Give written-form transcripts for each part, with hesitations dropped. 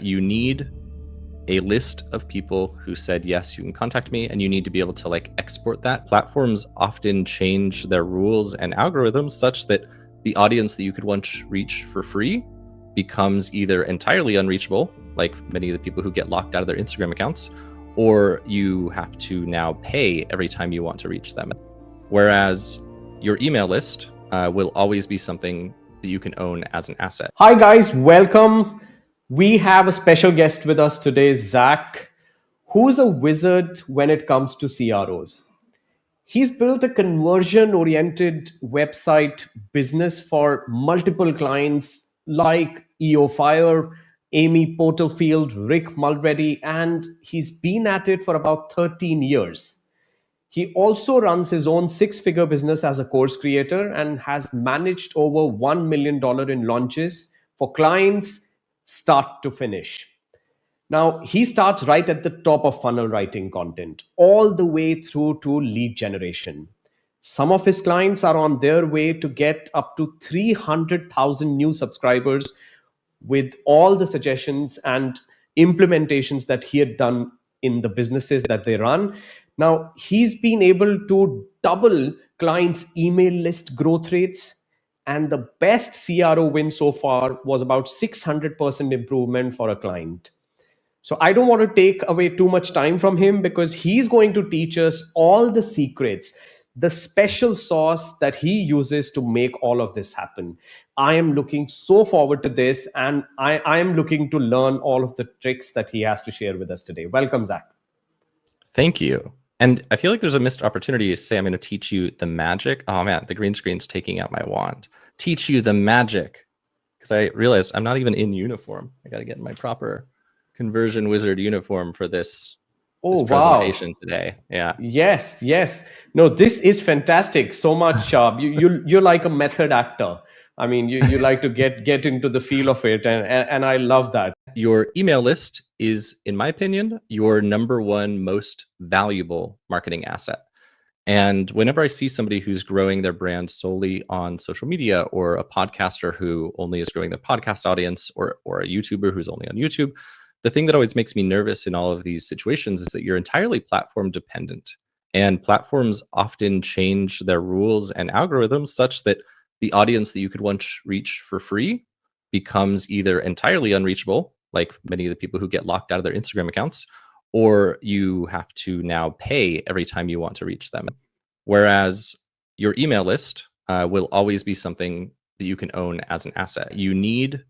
You need a list of people who said, yes, you can contact me, and you need to be able to export that. Platforms often change their rules and algorithms such that the audience that you could once reach for free becomes either entirely unreachable, like many of the people who get locked out of their Instagram accounts, or you have to now pay every time you want to reach them. Whereas your email list will always be something that you can own as an asset. Hi, guys, welcome. We have a special guest with us today, Zach, who's a wizard when it comes to CROs. He's built a conversion oriented website business for multiple clients like EO Fire, Amy Porterfield, Rick Mulready, and he's been at it for about 13 years. He also runs his own six-figure business as a course creator and has managed over $1 million in launches for clients start to finish. Now, he starts right at the top of funnel writing content, all the way through to lead generation. Some of his clients are on their way to get up to 300,000 new subscribers with all the suggestions and implementations that he had done in the businesses that they run. Now, he's been able to double clients' email list growth rates. And the best CRO win so far was about 600% improvement for a client. So I don't want to take away too much time from him because he's going to teach us all the secrets, the special sauce that he uses to make all of this happen. I am looking so forward to this, and I am looking to learn all of the tricks that he has to share with us today. Welcome, Zach. Thank you. And I feel like there's a missed opportunity to say I'm going to teach you the magic. Oh man, the green screen's taking out my wand. Teach you the magic. Because I realized I'm not even in uniform. I got to get in my proper conversion wizard uniform for this presentation today. Yeah. Yes. No, this is fantastic. So much. You're like a method actor. I mean, you like to get into the feel of it, and I love that. Your email list is, in my opinion, your number one most valuable marketing asset. And whenever I see somebody who's growing their brand solely on social media, or a podcaster who only is growing their podcast audience, or a YouTuber who's only on YouTube, the thing that always makes me nervous in all of these situations is that you're entirely platform dependent. And platforms often change their rules and algorithms such that the audience that you could once reach for free becomes either entirely unreachable, like many of the people who get locked out of their Instagram accounts, or you have to now pay every time you want to reach them. Whereas your email list will always be something that you can own as an asset. You need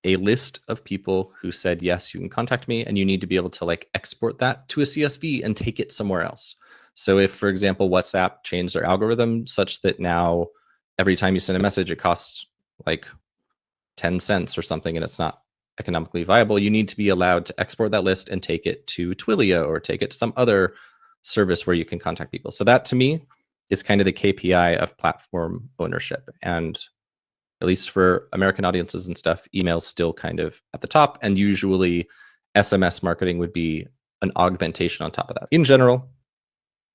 a list of people who said, yes, you can contact me, and you need to be able to export that to a CSV and take it somewhere else. So if, for example, WhatsApp changed their algorithm such that now every time you send a message, it costs 10 cents or something, and it's not economically viable, you need to be allowed to export that list and take it to Twilio or take it to some other service where you can contact people. So that, to me, is kind of the KPI of platform ownership. And at least for American audiences and stuff, email's still kind of at the top, and usually SMS marketing would be an augmentation on top of that. In general,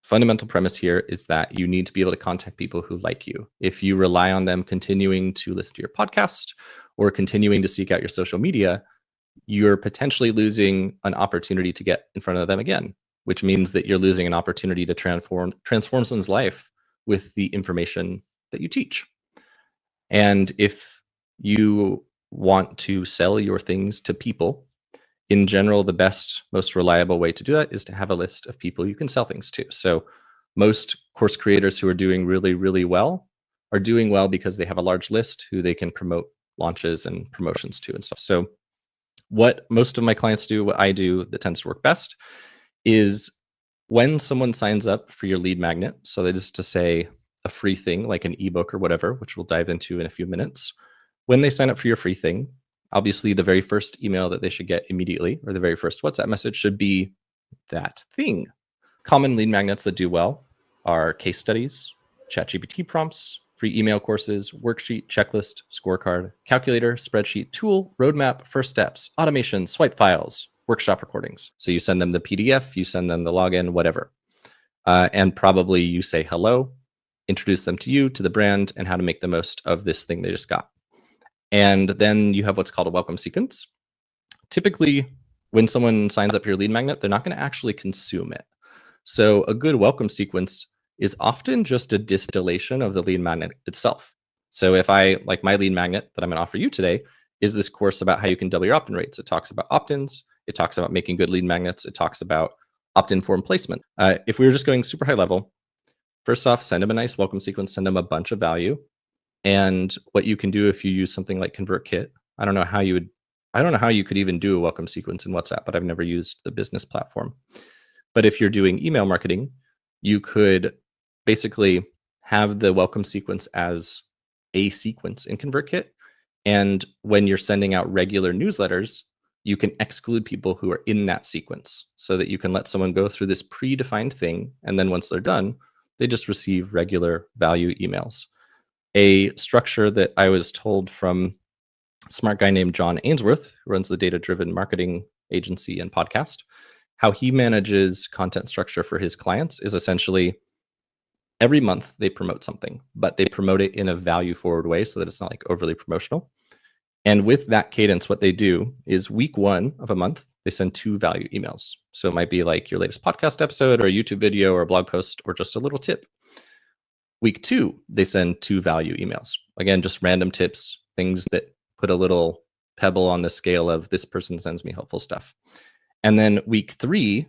fundamental premise here is that you need to be able to contact people who like you. If you rely on them continuing to listen to your podcast or continuing to seek out your social media, you're potentially losing an opportunity to get in front of them again, which means that you're losing an opportunity to transform someone's life with the information that you teach. And if you want to sell your things to people, in general, the best, most reliable way to do that is to have a list of people you can sell things to. So most course creators who are doing really, really well are doing well because they have a large list who they can promote launches and promotions to and stuff. So what most of my clients do, what I do that tends to work best, is when someone signs up for your lead magnet, so that is to say a free thing like an ebook or whatever, which we'll dive into in a few minutes. When they sign up for your free thing, obviously the very first email that they should get immediately, or the very first WhatsApp message, should be that thing. Common lead magnets that do well are case studies, ChatGPT prompts, free email courses, worksheet, checklist, scorecard, calculator, spreadsheet, tool, roadmap, first steps, automation, swipe files, workshop recordings. So you send them the PDF, you send them the login, whatever. And probably you say hello, introduce them to you, to the brand, and how to make the most of this thing they just got. And then you have what's called a welcome sequence. typically when someone signs up for your lead magnet, they're not going to actually consume it. So a good welcome sequence is often just a distillation of the lead magnet itself. So if I like my lead magnet that I'm going to offer you today is this course about how you can double your opt-in rates. It talks about opt-ins. It talks about making good lead magnets. It talks about opt-in form placement. If we were just going super high level, first off, send them a nice welcome sequence, send them a bunch of value. And what you can do if you use something like ConvertKit, I don't know how you could even do a welcome sequence in WhatsApp, but I've never used the business platform. But if you're doing email marketing, you could basically have the welcome sequence as a sequence in ConvertKit. And when you're sending out regular newsletters, you can exclude people who are in that sequence so that you can let someone go through this predefined thing. And then once they're done, they just receive regular value emails. A structure that I was told from a smart guy named John Ainsworth, who runs the data-driven marketing agency and podcast, how he manages content structure for his clients is essentially every month they promote something, but they promote it in a value forward way so that it's not like overly promotional. And with that cadence, what they do is week 1 of a month, they send 2 value emails. So it might be like your latest podcast episode or a YouTube video or a blog post or just a little tip. Week 2, they send 2 value emails. Again, just random tips, things that put a little pebble on the scale of this person sends me helpful stuff. And then week 3,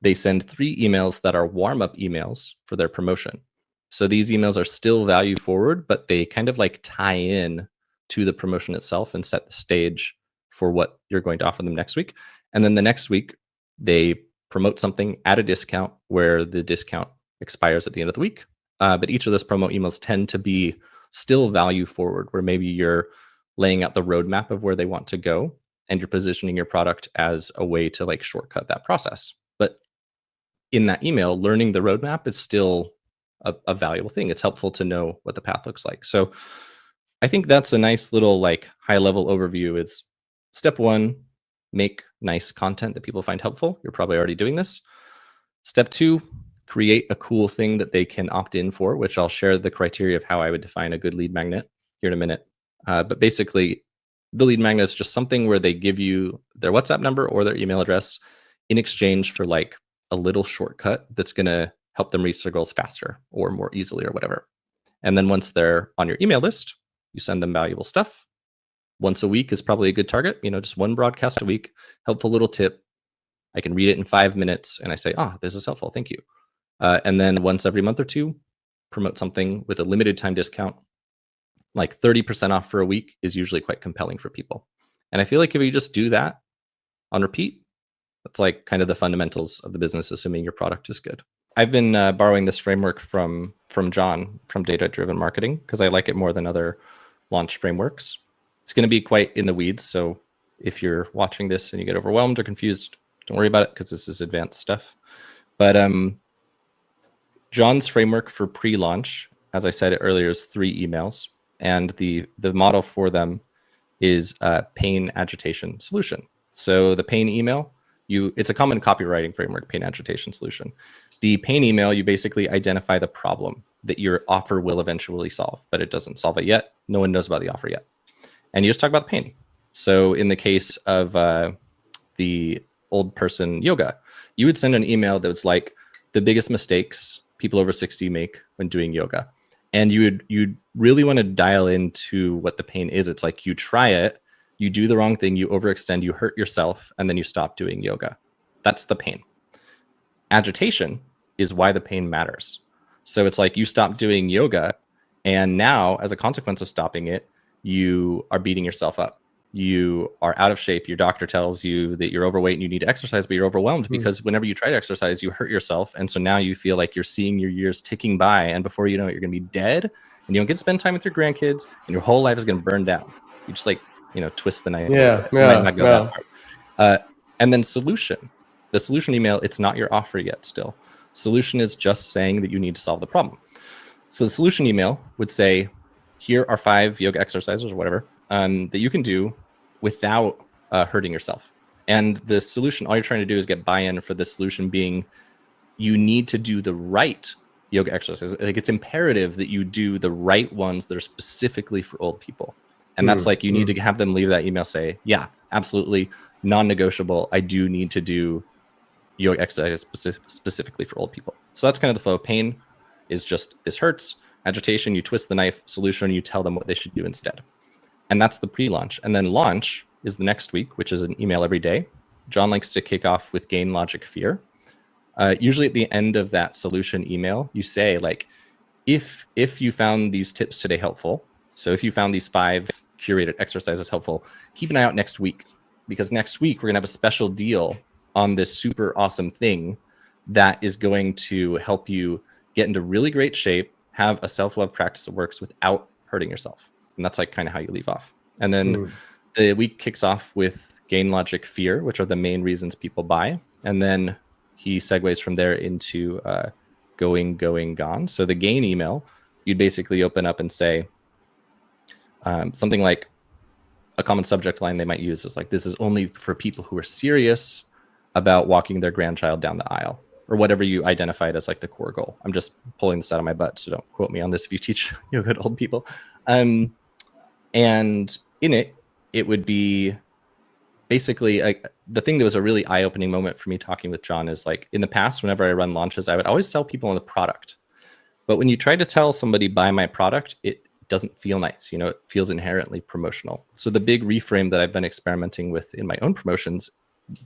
they send 3 emails that are warm-up emails for their promotion. So these emails are still value forward, but they kind of like tie in to the promotion itself and set the stage for what you're going to offer them next week. And then the next week, they promote something at a discount where the discount expires at the end of the week. But each of those promo emails tend to be still value forward, where maybe you're laying out the roadmap of where they want to go and you're positioning your product as a way to like shortcut that process. But in that email, learning the roadmap is still a valuable thing. It's helpful to know what the path looks like. So I think that's a nice little like high level overview. Is step 1, make nice content that people find helpful. You're probably already doing this. Step 2, create a cool thing that they can opt in for, which I'll share the criteria of how I would define a good lead magnet here in a minute. But basically, the lead magnet is just something where they give you their WhatsApp number or their email address in exchange for like a little shortcut that's going to help them reach their goals faster or more easily or whatever. And then once they're on your email list, you send them valuable stuff. Once a week is probably a good target, just 1 broadcast a week, helpful little tip. I can read it in 5 minutes and I say, this is helpful, thank you. And then once every month or 2, promote something with a limited time discount. Like 30% off for a week is usually quite compelling for people. And I feel like if you just do that on repeat, that's like kind of the fundamentals of the business, assuming your product is good. I've been borrowing this framework from John from Data Driven Marketing because I like it more than other launch frameworks. It's going to be quite in the weeds. So if you're watching this and you get overwhelmed or confused, don't worry about it because this is advanced stuff. But John's framework for pre-launch, as I said earlier, is 3 emails. And the model for them is a pain agitation solution. So the pain email, it's a common copywriting framework, pain agitation solution. The pain email, you basically identify the problem that your offer will eventually solve, but it doesn't solve it yet. No one knows about the offer yet. And you just talk about the pain. So in the case of the old person yoga, you would send an email that was like the biggest mistakes people over 60 make when doing yoga. And you'd really want to dial into what the pain is. It's like you try it, you do the wrong thing, you overextend, you hurt yourself, and then you stop doing yoga. That's the pain. Agitation is why the pain matters. So it's like you stop doing yoga, and now as a consequence of stopping it, you are beating yourself up. You are out of shape. Your doctor tells you that you're overweight and you need to exercise, but you're overwhelmed because whenever you try to exercise, you hurt yourself. And so now you feel like you're seeing your years ticking by, and before you know it, you're going to be dead, and you don't get to spend time with your grandkids, and your whole life is going to burn down. You just twist the knife a little bit. You might not go that far. And then solution. The solution email, it's not your offer yet still. Solution is just saying that you need to solve the problem. So the solution email would say, here are 5 yoga exercises or whatever that you can do without hurting yourself. And the solution, all you're trying to do is get buy-in for the solution being, you need to do the right yoga exercises. Like it's imperative that you do the right ones that are specifically for old people. And that's like, you need to have them leave that email, say, yeah, absolutely non-negotiable. I do need to do yoga exercises specifically for old people. So that's kind of the flow. Pain is just, this hurts. Agitation, you twist the knife. Solution, you tell them what they should do instead. And that's the pre-launch. And then launch is the next week, which is an email every day. John likes to kick off with gain, logic, fear. Usually at the end of that solution email, you say like, if you found these tips today helpful, so if you found these 5 curated exercises helpful, keep an eye out next week, because next week we're gonna have a special deal on this super awesome thing that is going to help you get into really great shape, have a self-love practice that works without hurting yourself. And that's like kind of how you leave off. And then the week kicks off with gain, logic, fear, which are the main reasons people buy. And then he segues from there into going, gone. So the gain email, you'd basically open up and say something like, a common subject line they might use is like, this is only for people who are serious about walking their grandchild down the aisle, or whatever you identified as like the core goal. I'm just pulling this out of my butt, so don't quote me on this if you teach yoga to old people. And in it would be basically the thing that was a really eye-opening moment for me talking with John is like, in the past, whenever I run launches, I would always sell people on the product. But when you try to tell somebody buy my product, it doesn't feel nice. You know, it feels inherently promotional. So the big reframe that I've been experimenting with in my own promotions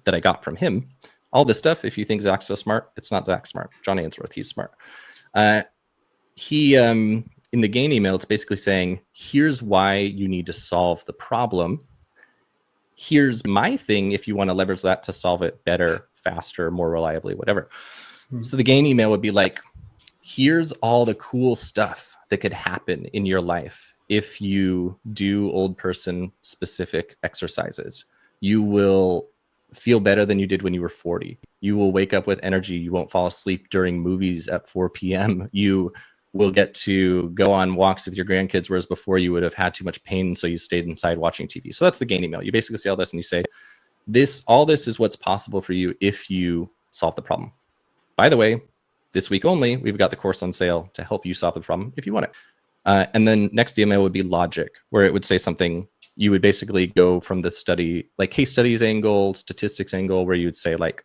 that I got from him, all this stuff, if you think Zach's so smart, it's not Zach smart. John Ainsworth, he's smart. He, in the gain email, it's basically saying, here's why you need to solve the problem. Here's my thing if you want to leverage that to solve it better, faster, more reliably, whatever. So the gain email would be like, here's all the cool stuff that could happen in your life if you do old person specific exercises. You will feel better than you did when you were 40. You will wake up with energy. You won't fall asleep during movies at 4 p.m. You will get to go on walks with your grandkids, whereas before you would have had too much pain, so you stayed inside watching TV. So that's the gain email. You basically say all this and you say, all this is what's possible for you if you solve the problem. By the way, this week only, we've got the course on sale to help you solve the problem if you want it. And then next email would be logic, where it would say something. You would basically go from the study, like case studies angle, statistics angle, where you would say like,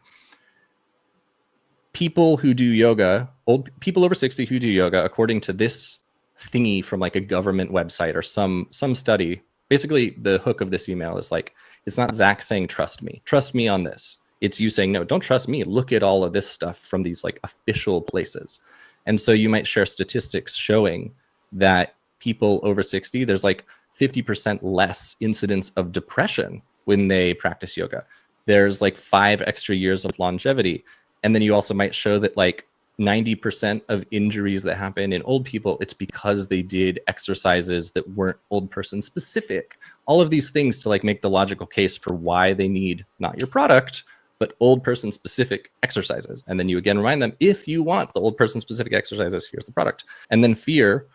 people who do yoga, old people over 60 who do yoga, according to this thingy from like a government website or some study. Basically, the hook of this email is like, it's not Zach saying, trust me on this. It's you saying, no, don't trust me. Look at all of this stuff from these like official places. And so you might share statistics showing that people over 60, there's like 50% less incidence of depression when they practice yoga. There's like 5 extra years of longevity. And then you also might show that like 90% of injuries that happen in old people, it's because they did exercises that weren't old person specific. All of these things to like make the logical case for why they need not your product, but old person specific exercises. And then you again remind them, if you want the old person specific exercises, here's the product. And then fear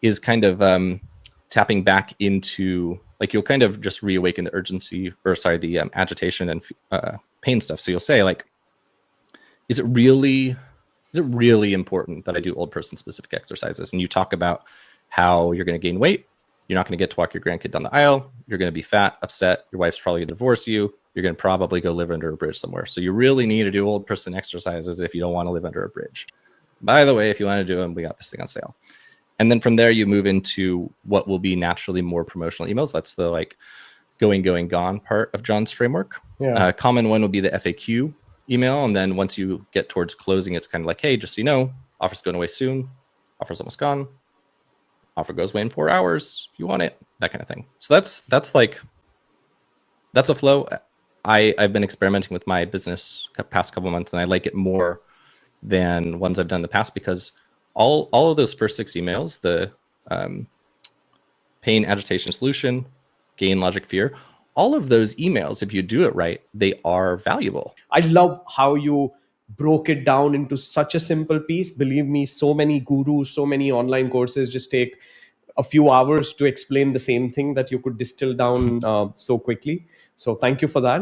is kind of tapping back into, like, you'll kind of just reawaken the urgency, or sorry, the agitation and pain stuff. So you'll say like, is it really important that I do old person specific exercises? And you talk about how you're going to gain weight. You're not going to get to walk your grandkid down the aisle. You're going to be fat, upset. Your wife's probably going to divorce you. You're going to probably go live under a bridge somewhere. So you really need to do old person exercises if you don't want to live under a bridge. By the way, if you want to do them, we got this thing on sale. And then from there, you move into what will be naturally more promotional emails. That's the like going, gone part of John's framework. Yeah. Common one will be the FAQ email. And then once you get towards closing, it's kind of like, hey, just so you know, offer's going away soon. Offer's almost gone. Offer goes away in 4 hours if you want it, that kind of thing. So that's a flow. I've been experimenting with my business past couple months, and I like it more than ones I've done in the past, because all of those first 6 emails, the pain, agitation, solution, gain, logic, fear, all of those emails, if you do it right, they are valuable. I love how you broke it down into such a simple piece. Believe me, so many gurus, so many online courses just take a few hours to explain the same thing that you could distill down so quickly. So thank you for that.